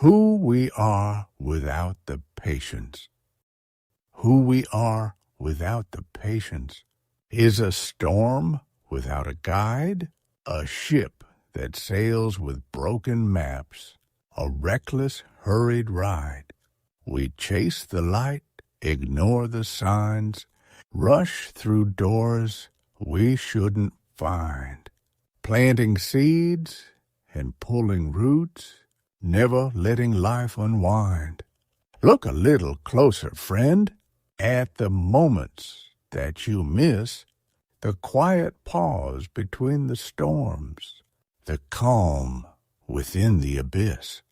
Who we are without the patience. Who we are without the patience is a storm without a guide, a ship that sails with broken maps, a reckless, hurried ride. We chase the light, ignore the signs, rush through doors we shouldn't find, planting seeds and pulling roots, never letting life unwind. Look a little closer, friend, at the moments that you miss, the quiet pause between the storms, the calm within the abyss.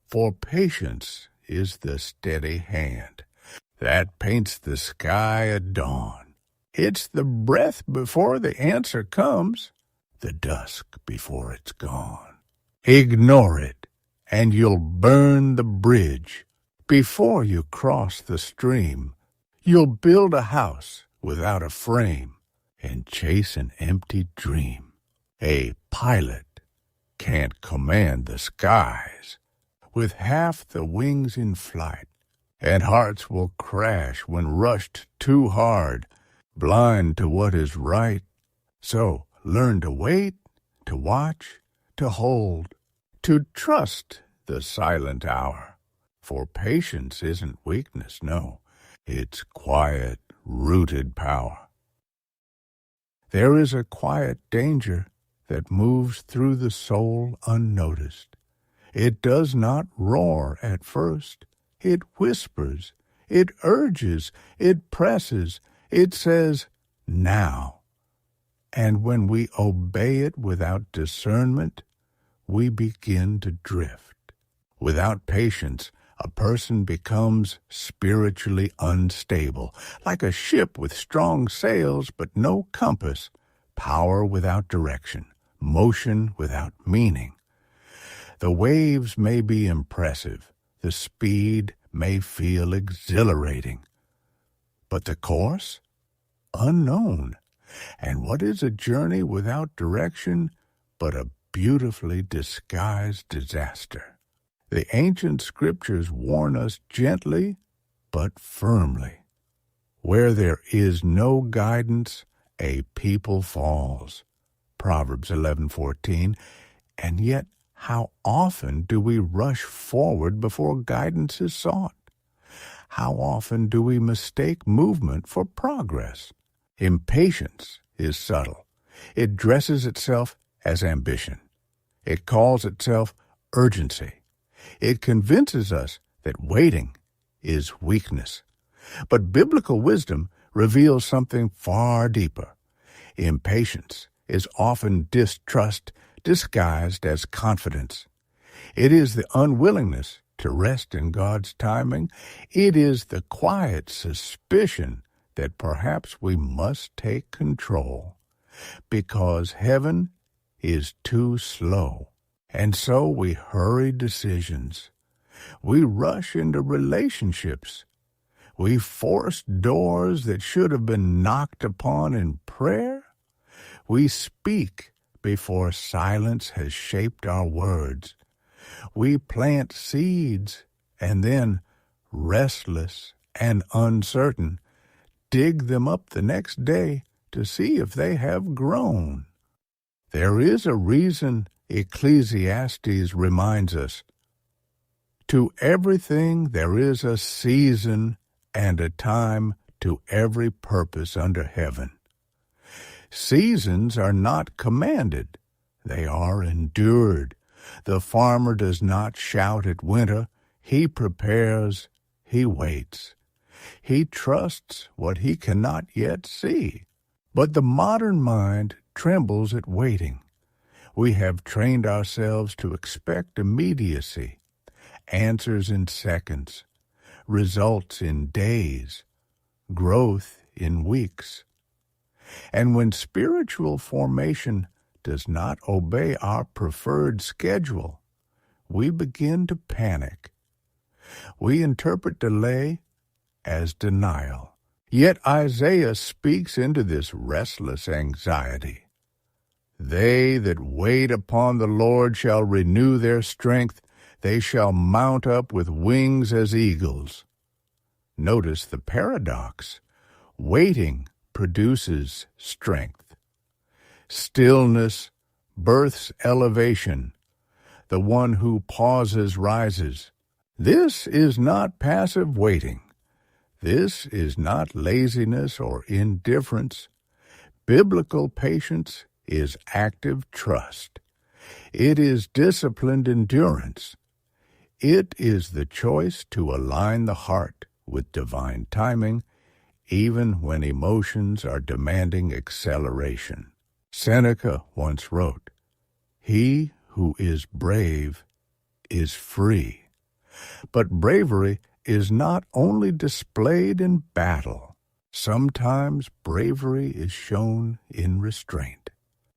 For patience is the steady hand that paints the sky at dawn. It's the breath before the answer comes, the dusk before it's gone. Ignore it, and you'll burn the bridge. Before you cross the stream, you'll build a house without a frame and chase an empty dream. A pilot can't command the skies with half the wings in flight, and hearts will crash when rushed too hard, blind to what is right. So learn to wait, to watch, to hold, to trust the silent hour. For patience isn't weakness, no, it's quiet, rooted power. There is a quiet danger that moves through the soul unnoticed. It does not roar at first. It whispers, it urges, it presses, it says, now. And when we obey it without discernment, we begin to drift. Without patience, a person becomes spiritually unstable, like a ship with strong sails but no compass, power without direction, motion without meaning. The waves may be impressive, the speed may feel exhilarating, but the course? Unknown. And what is a journey without direction but a beautifully disguised disaster? The ancient scriptures warn us gently but firmly. Where there is no guidance, a people falls. Proverbs 11:14. And yet, how often do we rush forward before guidance is sought? How often do we mistake movement for progress? Impatience is subtle. It dresses itself as ambition. It calls itself urgency. It convinces us that waiting is weakness. But biblical wisdom reveals something far deeper. Impatience is often distrust disguised as confidence. It is the unwillingness to rest in God's timing. It is the quiet suspicion that perhaps we must take control because heaven is too slow. And so we hurry decisions. We rush into relationships. We force doors that should have been knocked upon in prayer. We speak before silence has shaped our words. We plant seeds and then, restless and uncertain, dig them up the next day to see if they have grown. There is a reason Ecclesiastes reminds us, to everything there is a season and a time to every purpose under heaven. Seasons are not commanded, they are endured. The farmer does not shout at winter, he prepares, he waits. He trusts what he cannot yet see. But the modern mind trembles at waiting. We have trained ourselves to expect immediacy, answers in seconds, results in days, growth in weeks. And when spiritual formation does not obey our preferred schedule, we begin to panic. We interpret delay as denial. Yet Isaiah speaks into this restless anxiety. They that wait upon the Lord shall renew their strength. They shall mount up with wings as eagles. Notice the paradox. Waiting produces strength. Stillness births elevation. The one who pauses rises. This is not passive waiting. This is not laziness or indifference. Biblical patience is active trust. It is disciplined endurance. It is the choice to align the heart with divine timing, even when emotions are demanding acceleration. Seneca once wrote, "He who is brave is free." But bravery is not only displayed in battle. Sometimes bravery is shown in restraint.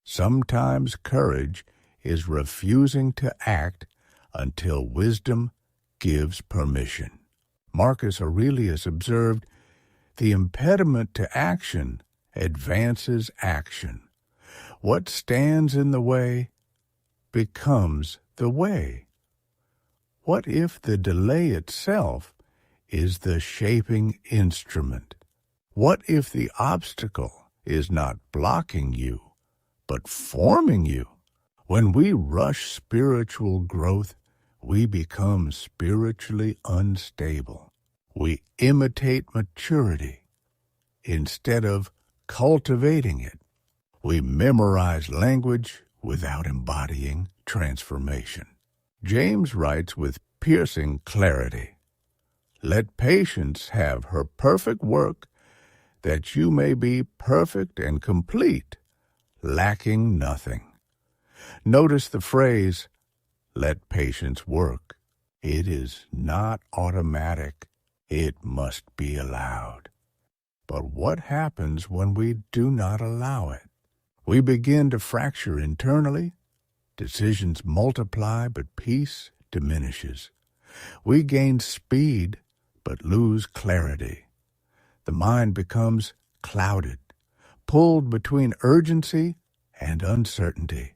Sometimes courage is refusing to act until wisdom gives permission. Marcus Aurelius observed, "The impediment to action advances action. What stands in the way becomes the way." What if the delay itself is the shaping instrument? What if the obstacle is not blocking you, but forming you? When we rush spiritual growth, we become spiritually unstable. We imitate maturity instead of cultivating it. We memorize language without embodying transformation. James writes with piercing clarity, "Let patience have her perfect work, that you may be perfect and complete, lacking nothing." Notice the phrase, "let patience work." It is not automatic. It must be allowed. But what happens when we do not allow it? We begin to fracture internally. Decisions multiply, but peace diminishes. We gain speed, but lose clarity. The mind becomes clouded, pulled between urgency and uncertainty.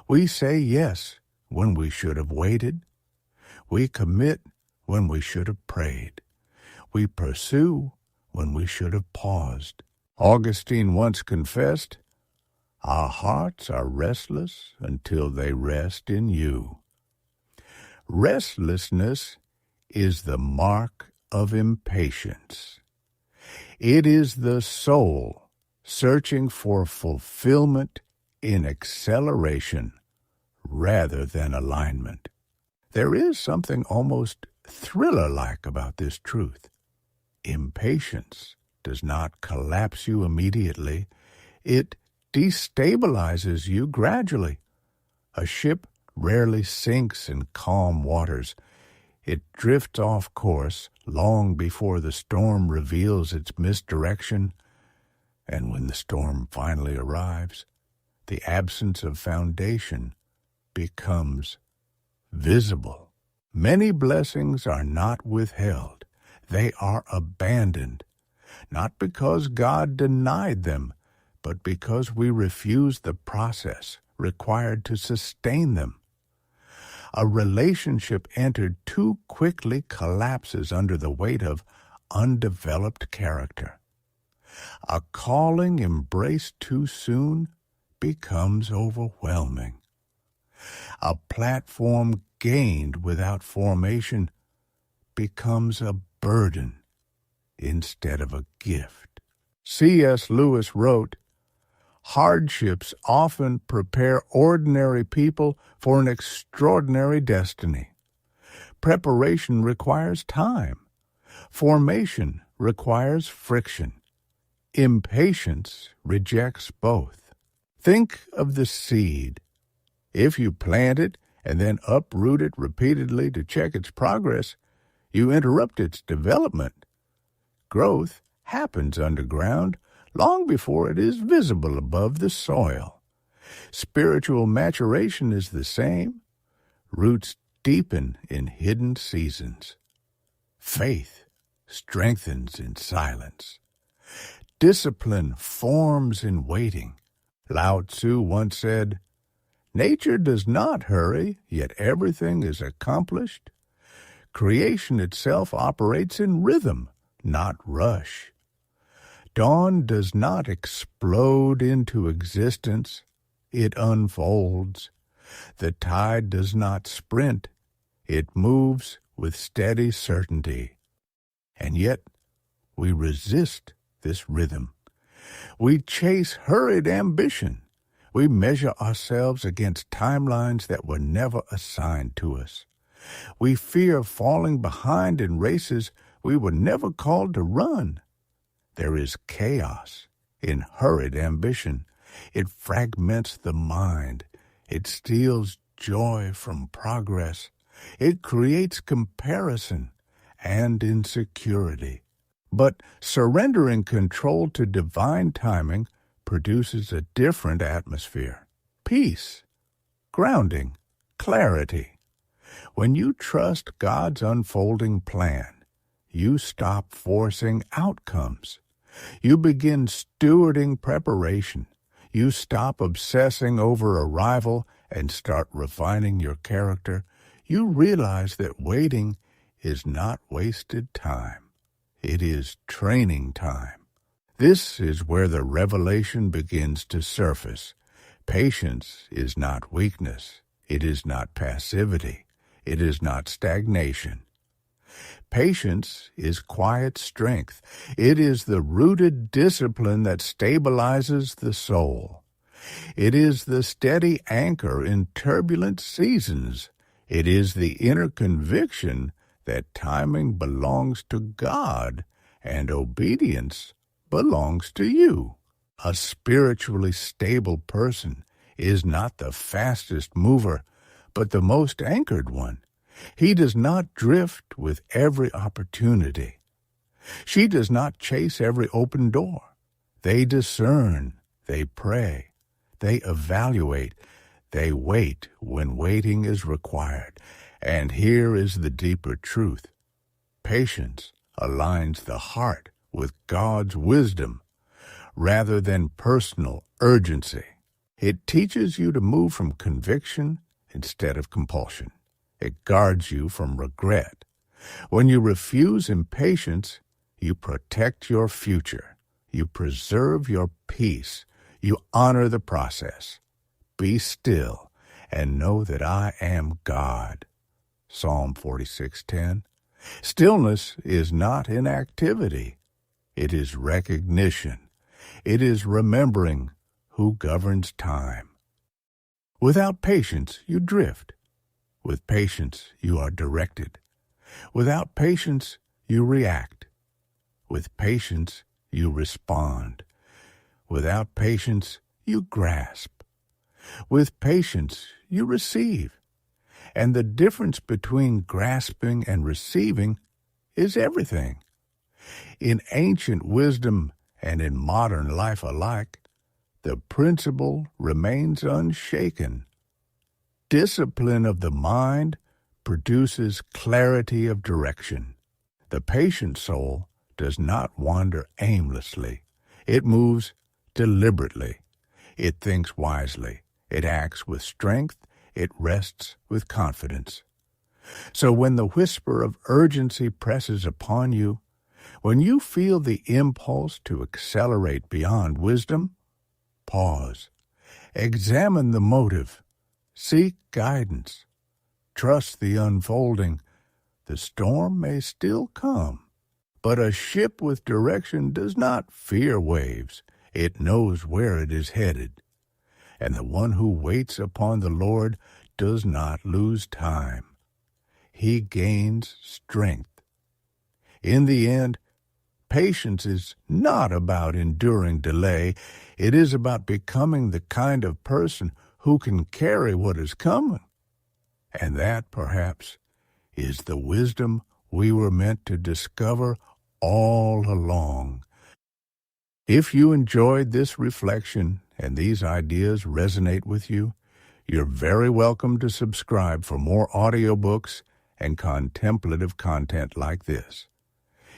We say yes when we should have waited. We commit when we should have prayed. We pursue when we should have paused. Augustine once confessed, "Our hearts are restless until they rest in you." Restlessness is the mark of impatience. It is the soul searching for fulfillment in acceleration rather than alignment. There is something almost thriller-like about this truth. Impatience does not collapse you immediately. It destabilizes you gradually. A ship rarely sinks in calm waters. It drifts off course long before the storm reveals its misdirection, and when the storm finally arrives, the absence of foundation becomes visible. Many blessings are not withheld. They are abandoned, not because God denied them, but because we refuse the process required to sustain them. A relationship entered too quickly collapses under the weight of undeveloped character. A calling embraced too soon becomes overwhelming. A platform gained without formation becomes a burden instead of a gift. C.S. Lewis wrote, "Hardships often prepare ordinary people for an extraordinary destiny. Preparation requires time. Formation requires friction. Impatience rejects both." Think of the seed. If you plant it and then uproot it repeatedly to check its progress, you interrupt its development. Growth happens underground long before it is visible above the soil. Spiritual maturation is the same. Roots deepen in hidden seasons. Faith strengthens in silence. Discipline forms in waiting. Lao Tzu once said, Nature does not hurry, yet everything is accomplished. Creation itself operates in rhythm, not rush. Dawn does not explode into existence, it unfolds. The tide does not sprint, it moves with steady certainty. And yet, we resist this rhythm. We chase hurried ambition. We measure ourselves against timelines that were never assigned to us. We fear falling behind in races we were never called to run. There is chaos in hurried ambition. It fragments the mind. It steals joy from progress. It creates comparison and insecurity. But surrendering control to divine timing produces a different atmosphere. Peace, grounding, clarity. When you trust God's unfolding plan, you stop forcing outcomes. You begin stewarding preparation. You stop obsessing over arrival and start refining your character. You realize that waiting is not wasted time. It is training time. This is where the revelation begins to surface. Patience is not weakness. It is not passivity. It is not stagnation. Patience is quiet strength. It is the rooted discipline that stabilizes the soul. It is the steady anchor in turbulent seasons. It is the inner conviction that timing belongs to God and obedience belongs to you. A spiritually stable person is not the fastest mover, but the most anchored one. He does not drift with every opportunity. She does not chase every open door. They discern, they pray, they evaluate, they wait when waiting is required. And here is the deeper truth. Patience aligns the heart with God's wisdom rather than personal urgency. It teaches you to move from conviction instead of compulsion. It guards you from regret. When you refuse impatience, you protect your future. You preserve your peace. You honor the process. Be still and know that I am God. Psalm 46:10. Stillness is not inactivity. It is recognition. It is remembering who governs time. Without patience, you drift. With patience, you are directed. Without patience, you react. With patience, you respond. Without patience, you grasp. With patience, you receive. And the difference between grasping and receiving is everything. In ancient wisdom and in modern life alike, the principle remains unshaken. Discipline of the mind produces clarity of direction. The patient soul does not wander aimlessly. It moves deliberately. It thinks wisely. It acts with strength. It rests with confidence. So when the whisper of urgency presses upon you, when you feel the impulse to accelerate beyond wisdom, pause. Examine the motive. Seek guidance. Trust the unfolding. The storm may still come, but a ship with direction does not fear waves. It knows where it is headed. And the one who waits upon the Lord does not lose time. He gains strength. In the end, patience is not about enduring delay. It is about becoming the kind of person who can carry what is coming. And that, perhaps, is the wisdom we were meant to discover all along. If you enjoyed this reflection and these ideas resonate with you, you're very welcome to subscribe for more audiobooks and contemplative content like this.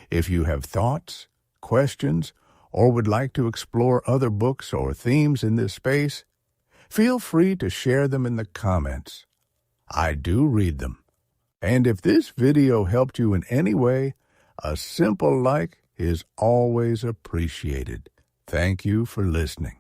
If you have thoughts, questions, or would like to explore other books or themes in this space, Feel free to share them in the comments. I do read them. And if this video helped you in any way, a simple like is always appreciated. Thank you for listening.